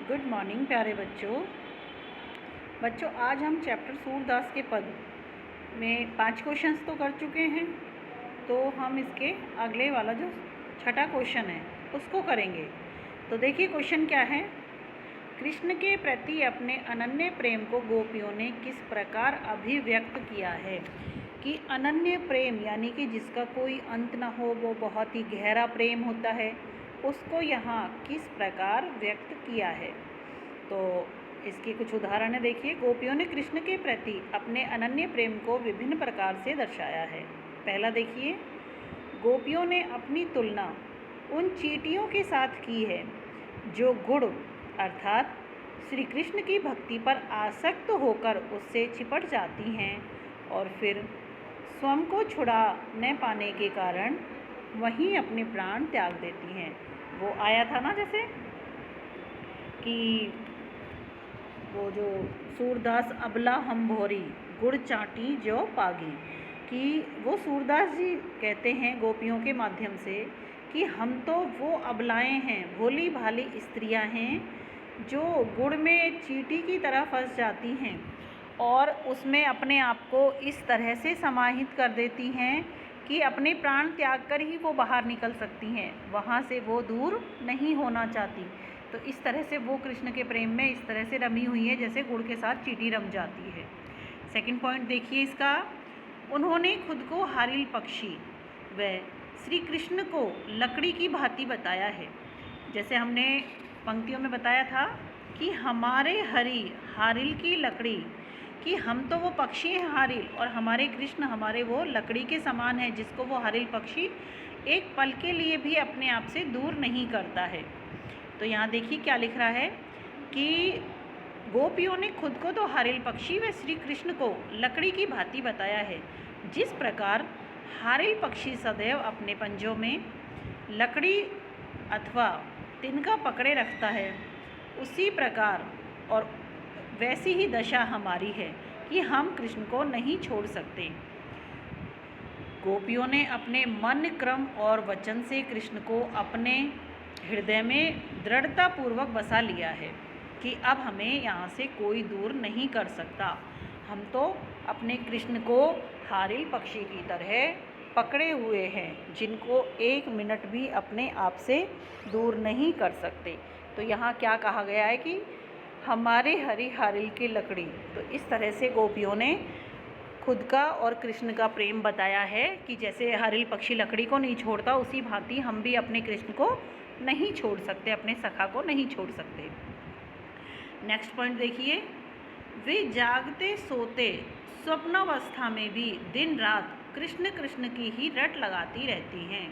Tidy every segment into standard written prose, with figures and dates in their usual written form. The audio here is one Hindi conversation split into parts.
गुड मॉर्निंग प्यारे बच्चों आज हम चैप्टर सूरदास के पद में 5 क्वेश्चंस तो कर चुके हैं। तो हम इसके अगले वाला जो छठा क्वेश्चन है उसको करेंगे। तो देखिए क्वेश्चन क्या है। कृष्ण के प्रति अपने अनन्य प्रेम को गोपियों ने किस प्रकार अभिव्यक्त किया है। कि अनन्य प्रेम यानी कि जिसका कोई अंत ना हो, वो बहुत ही गहरा प्रेम होता है, उसको यहाँ किस प्रकार व्यक्त किया है। तो इसकी कुछ उदाहरण देखिए। गोपियों ने कृष्ण के प्रति अपने अनन्य प्रेम को विभिन्न प्रकार से दर्शाया है। पहला देखिए, गोपियों ने अपनी तुलना उन चींटियों के साथ की है जो गुड़ अर्थात श्री कृष्ण की भक्ति पर आसक्त होकर उससे चिपट जाती हैं और फिर स्वयं को छुड़ा न पाने के कारण वहीं अपने प्राण त्याग देती हैं। वो आया था ना, जैसे कि वो जो सूरदास अबला हम भोरी गुड़ चाटी जो पागी, कि वो सूरदास जी कहते हैं गोपियों के माध्यम से कि हम तो वो अबलाएं हैं, भोली भाली स्त्रियां हैं जो गुड़ में चींटी की तरह फंस जाती हैं और उसमें अपने आप को इस तरह से समाहित कर देती हैं कि अपने प्राण त्याग कर ही वो बाहर निकल सकती हैं, वहाँ से वो दूर नहीं होना चाहती। तो इस तरह से वो कृष्ण के प्रेम में इस तरह से रमी हुई है जैसे गुड़ के साथ चींटी रम जाती है। सेकंड पॉइंट देखिए इसका, उन्होंने खुद को हारिल पक्षी व श्री कृष्ण को लकड़ी की भांति बताया है। जैसे हमने पंक्तियों में बताया था कि हमारे हारिल की लकड़ी, कि हम तो वो पक्षी हैं हारिल और हमारे कृष्ण हमारे वो लकड़ी के समान है जिसको वो हारिल पक्षी एक पल के लिए भी अपने आप से दूर नहीं करता है। तो यहाँ देखिए क्या लिख रहा है कि गोपियों ने खुद को तो हारिल पक्षी व श्री कृष्ण को लकड़ी की भांति बताया है। जिस प्रकार हारिल पक्षी सदैव अपने पंजों में लकड़ी अथवा तिनका पकड़े रखता है, उसी प्रकार और वैसी ही दशा हमारी है कि हम कृष्ण को नहीं छोड़ सकते। गोपियों ने अपने मन, क्रम और वचन से कृष्ण को अपने हृदय में दृढ़तापूर्वक बसा लिया है कि अब हमें यहाँ से कोई दूर नहीं कर सकता। हम तो अपने कृष्ण को हारिल पक्षी की तरह पकड़े हुए हैं जिनको एक मिनट भी अपने आप से दूर नहीं कर सकते। तो यहाँ क्या कहा गया है कि हमारे हारिल की लकड़ी। तो इस तरह से गोपियों ने खुद का और कृष्ण का प्रेम बताया है कि जैसे हारिल पक्षी लकड़ी को नहीं छोड़ता, उसी भांति हम भी अपने कृष्ण को नहीं छोड़ सकते, अपने सखा को नहीं छोड़ सकते। नेक्स्ट पॉइंट देखिए, वे जागते सोते स्वप्नावस्था में भी दिन रात कृष्ण कृष्ण की ही रट लगाती रहती हैं।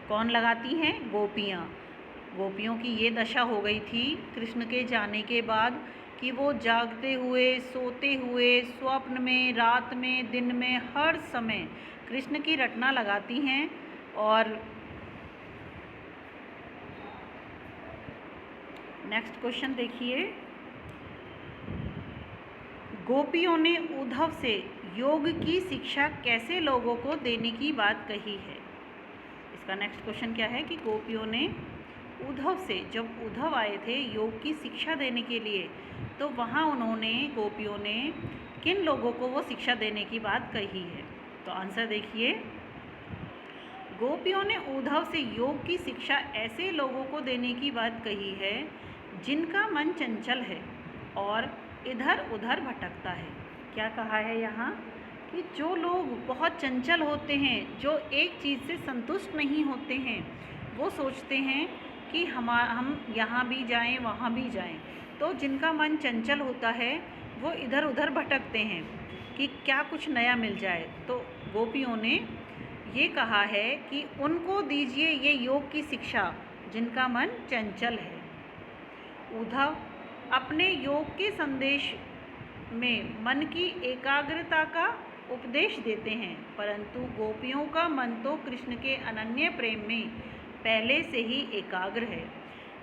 कौन लगाती हैं? गोपियाँ। गोपियों की ये दशा हो गई थी कृष्ण के जाने के बाद कि वो जागते हुए, सोते हुए, स्वप्न में, रात में, दिन में, हर समय कृष्ण की रटना लगाती हैं। और नेक्स्ट क्वेश्चन देखिए, गोपियों ने उद्धव से योग की शिक्षा कैसे लोगों को देने की बात कही है। इसका नेक्स्ट क्वेश्चन क्या है कि गोपियों ने उद्धव से, जब उद्धव आए थे योग की शिक्षा देने के लिए, तो वहाँ उन्होंने गोपियों ने किन लोगों को वो शिक्षा देने की बात कही है। तो आंसर देखिए, गोपियों ने उद्धव से योग की शिक्षा ऐसे लोगों को देने की बात कही है जिनका मन चंचल है और इधर उधर भटकता है। क्या कहा है यहाँ कि जो लोग बहुत चंचल होते हैं, जो एक चीज़ से संतुष्ट नहीं होते हैं, वो सोचते हैं कि हम यहाँ भी जाएं, वहाँ भी जाएं। तो जिनका मन चंचल होता है वो इधर उधर भटकते हैं कि क्या कुछ नया मिल जाए। तो गोपियों ने ये कहा है कि उनको दीजिए ये योग की शिक्षा जिनका मन चंचल है। उद्धव अपने योग के संदेश में मन की एकाग्रता का उपदेश देते हैं, परंतु गोपियों का मन तो कृष्ण के अनन्य प्रेम में पहले से ही एकाग्र है।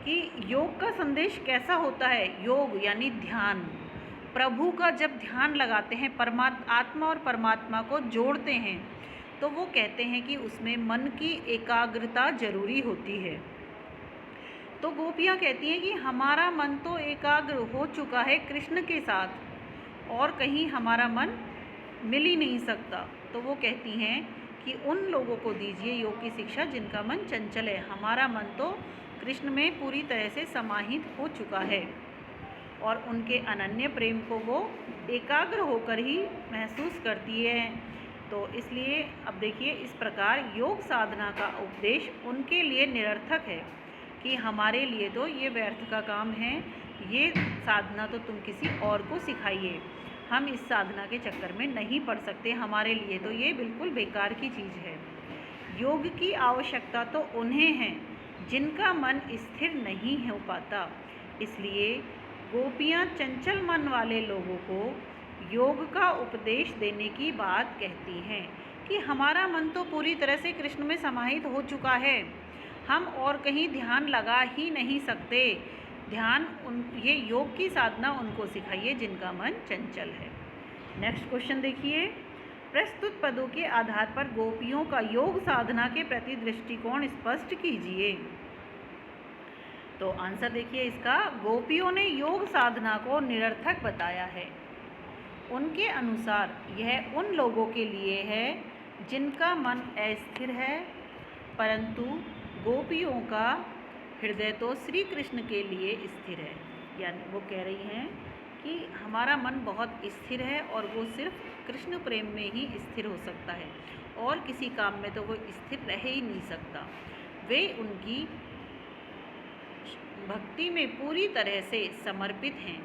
कि योग का संदेश कैसा होता है? योग यानी ध्यान। प्रभु का जब ध्यान लगाते हैं, आत्मा और परमात्मा को जोड़ते हैं, तो वो कहते हैं कि उसमें मन की एकाग्रता जरूरी होती है। तो गोपियाँ कहती हैं कि हमारा मन तो एकाग्र हो चुका है कृष्ण के साथ और कहीं हमारा मन मिल ही नहीं सकता। तो वो कहती हैं कि उन लोगों को दीजिए योग की शिक्षा जिनका मन चंचल है। हमारा मन तो कृष्ण में पूरी तरह से समाहित हो चुका है और उनके अनन्य प्रेम को वो एकाग्र होकर ही महसूस करती है। तो इसलिए अब देखिए, इस प्रकार योग साधना का उपदेश उनके लिए निरर्थक है कि हमारे लिए तो ये व्यर्थ का काम है, ये साधना तो तुम किसी और को सिखाइए, हम इस साधना के चक्कर में नहीं पड़ सकते, हमारे लिए तो ये बिल्कुल बेकार की चीज़ है। योग की आवश्यकता तो उन्हें है जिनका मन स्थिर नहीं हो पाता। इसलिए गोपियाँ चंचल मन वाले लोगों को योग का उपदेश देने की बात कहती हैं कि हमारा मन तो पूरी तरह से कृष्ण में समाहित हो चुका है, हम और कहीं ध्यान लगा ही नहीं सकते। ये योग की साधना उनको सिखाइए जिनका मन चंचल है। नेक्स्ट क्वेश्चन देखिए, प्रस्तुत पदों के आधार पर गोपियों का योग साधना के प्रति दृष्टिकोण स्पष्ट कीजिए। तो आंसर देखिए इसका, गोपियों ने योग साधना को निरर्थक बताया है। उनके अनुसार यह उन लोगों के लिए है जिनका मन अस्थिर है, परंतु गोपियों का हृदय तो श्री कृष्ण के लिए स्थिर है। यानी वो कह रही हैं कि हमारा मन बहुत स्थिर है और वो सिर्फ कृष्ण प्रेम में ही स्थिर हो सकता है और किसी काम में तो वो स्थिर रह ही नहीं सकता। वे उनकी भक्ति में पूरी तरह से समर्पित हैं।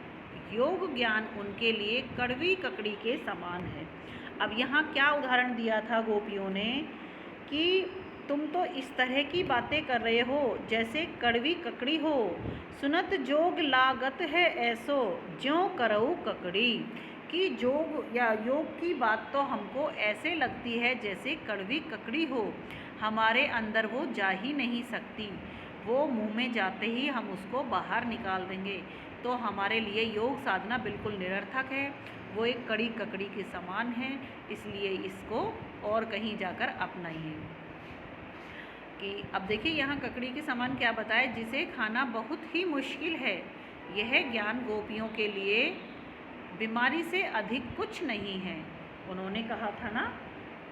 योग ज्ञान उनके लिए कड़वी ककड़ी के समान है। अब यहाँ क्या उदाहरण दिया था गोपियों ने कि तुम तो इस तरह की बातें कर रहे हो जैसे कड़वी ककड़ी हो, सुनत जोग लागत है ऐसो ज्यों करऊ ककड़ी, कि जोग या योग की बात तो हमको ऐसे लगती है जैसे कड़वी ककड़ी हो, हमारे अंदर वो जा ही नहीं सकती, वो मुंह में जाते ही हम उसको बाहर निकाल देंगे। तो हमारे लिए योग साधना बिल्कुल निरर्थक है, वो एक कड़ी ककड़ी के समान है, इसलिए इसको और कहीं जाकर अपनाइए। कि अब देखिए यहाँ ककड़ी के समान क्या बताया, जिसे खाना बहुत ही मुश्किल है। यह ज्ञान गोपियों के लिए बीमारी से अधिक कुछ नहीं है। उन्होंने कहा था ना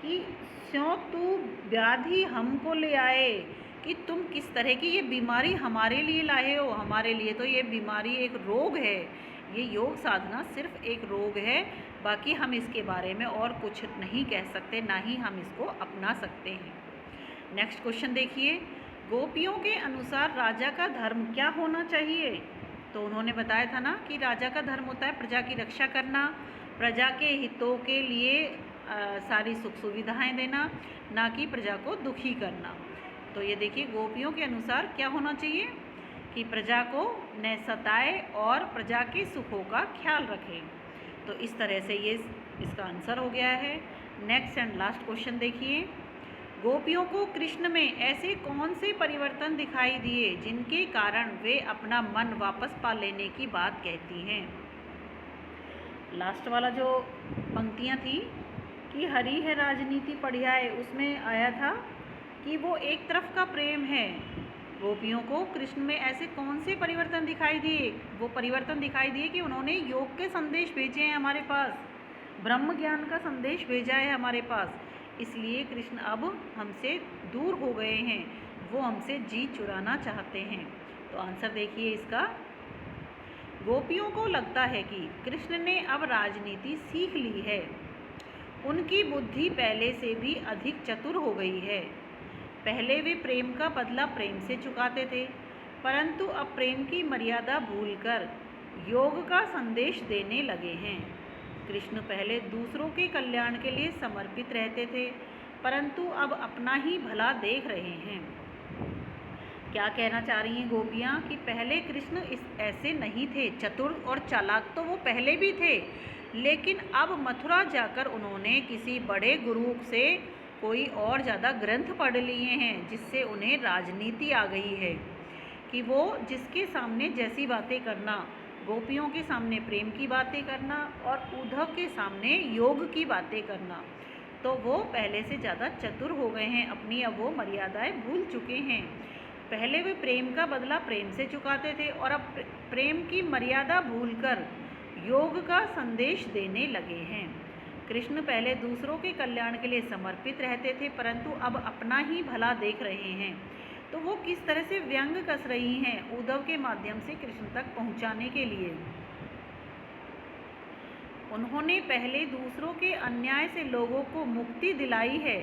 कि स्यों तू व्याधि हमको ले आए, कि तुम किस तरह की ये बीमारी हमारे लिए लाए हो, हमारे लिए तो ये बीमारी एक रोग है, ये योग साधना सिर्फ एक रोग है, बाकी हम इसके बारे में और कुछ नहीं कह सकते, ना ही हम इसको अपना सकते हैं। नेक्स्ट क्वेश्चन देखिए, गोपियों के अनुसार राजा का धर्म क्या होना चाहिए। तो उन्होंने बताया था ना कि राजा का धर्म होता है प्रजा की रक्षा करना, प्रजा के हितों के लिए सारी सुख सुविधाएं देना, ना कि प्रजा को दुखी करना। तो ये देखिए गोपियों के अनुसार क्या होना चाहिए कि प्रजा को न सताए और प्रजा के सुखों का ख्याल रखें। तो इस तरह से ये इसका आंसर हो गया है। नेक्स्ट एंड लास्ट क्वेश्चन देखिए, गोपियों को कृष्ण में ऐसे कौन से परिवर्तन दिखाई दिए जिनके कारण वे अपना मन वापस पा लेने की बात कहती हैं। लास्ट वाला जो पंक्तियाँ थी कि हरी है राजनीति पढ़ियाए, उसमें आया था कि वो एक तरफ का प्रेम है। गोपियों को कृष्ण में ऐसे कौन से परिवर्तन दिखाई दिए, वो परिवर्तन दिखाई दिए कि उन्होंने योग के संदेश भेजे हैं हमारे पास, ब्रह्म ज्ञान का संदेश भेजा है हमारे पास, इसलिए कृष्ण अब हमसे दूर हो गए हैं, वो हमसे जी चुराना चाहते हैं। तो आंसर देखिए इसका, गोपियों को लगता है कि कृष्ण ने अब राजनीति सीख ली है, उनकी बुद्धि पहले से भी अधिक चतुर हो गई है। पहले वे प्रेम का बदला प्रेम से चुकाते थे, परंतु अब प्रेम की मर्यादा भूलकर योग का संदेश देने लगे हैं। कृष्ण पहले दूसरों के कल्याण के लिए समर्पित रहते थे, परंतु अब अपना ही भला देख रहे हैं। क्या कहना चाह रही हैं गोपियाँ कि पहले कृष्ण ऐसे नहीं थे, चतुर और चालाक तो वो पहले भी थे, लेकिन अब मथुरा जाकर उन्होंने किसी बड़े गुरु से कोई और ज़्यादा ग्रंथ पढ़ लिए हैं, जिससे उन्हें राजनीति आ गई है कि वो जिसके सामने जैसी बातें करना, गोपियों के सामने प्रेम की बातें करना और उद्धव के सामने योग की बातें करना, तो वो पहले से ज़्यादा चतुर हो गए हैं, अपनी अब वो मर्यादाएं भूल चुके हैं। पहले वे प्रेम का बदला प्रेम से चुकाते थे और अब प्रेम की मर्यादा भूलकर योग का संदेश देने लगे हैं। कृष्ण पहले दूसरों के कल्याण के लिए समर्पित रहते थे, परंतु अब अपना ही भला देख रहे हैं। तो वो किस तरह से व्यंग कस रही हैं उद्धव के माध्यम से कृष्ण तक पहुंचाने के लिए। उन्होंने पहले दूसरों के अन्याय से लोगों को मुक्ति दिलाई है।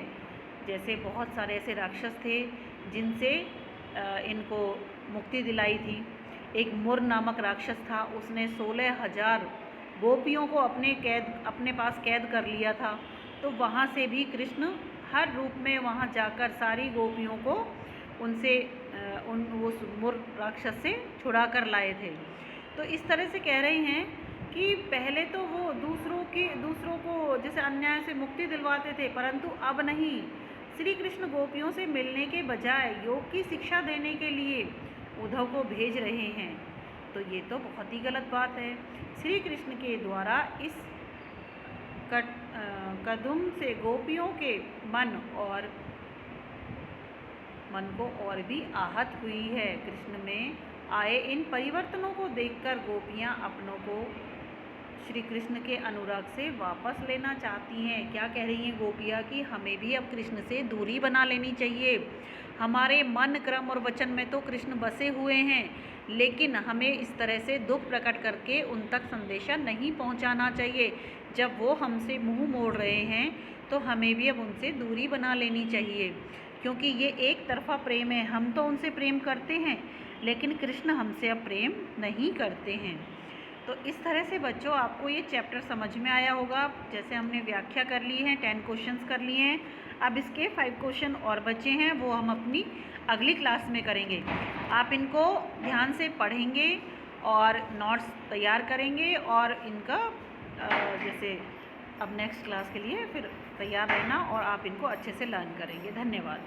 जैसे बहुत सारे ऐसे राक्षस थे जिनसे इनको मुक्ति दिलाई थी। एक मुर नामक राक्षस था, उसने 16,000 गोपियों को अपने पास कैद कर लिया था। तो वहाँ से भी कृष्ण हर रूप में वहाँ जाकर सारी गोपियों को उनसे उस मुर राक्षस से छुड़ा कर लाए थे। तो इस तरह से कह रही हैं कि पहले तो वो दूसरों को जैसे अन्याय से मुक्ति दिलवाते थे, परंतु अब नहीं। श्री कृष्ण गोपियों से मिलने के बजाय योग की शिक्षा देने के लिए उद्धव को भेज रहे हैं। तो ये तो बहुत ही गलत बात है। श्री कृष्ण के द्वारा इस कदम से गोपियों के मन को और भी आहत हुई है। कृष्ण में आए इन परिवर्तनों को देखकर गोपियाँ अपनों को श्री कृष्ण के अनुराग से वापस लेना चाहती हैं। क्या कह रही हैं गोपियाँ कि हमें भी अब कृष्ण से दूरी बना लेनी चाहिए। हमारे मन, क्रम और वचन में तो कृष्ण बसे हुए हैं, लेकिन हमें इस तरह से दुख प्रकट करके उन तक संदेशा नहीं पहुंचाना चाहिए। जब वो हमसे मुंह मोड़ रहे हैं तो हमें भी अब उनसे दूरी बना लेनी चाहिए, क्योंकि ये एक तरफा प्रेम है। हम तो उनसे प्रेम करते हैं, लेकिन कृष्ण हमसे अब प्रेम नहीं करते हैं। तो इस तरह से बच्चों आपको ये चैप्टर समझ में आया होगा। जैसे हमने व्याख्या कर ली है, 10 क्वेश्चंस कर लिए हैं। अब इसके 5 क्वेश्चन और बचे हैं, वो हम अपनी अगली क्लास में करेंगे। आप इनको ध्यान से पढ़ेंगे और नोट्स तैयार करेंगे और इनका जैसे अब नेक्स्ट क्लास के लिए फिर तैयार रहना और आप इनको अच्छे से लर्न करेंगे। धन्यवाद।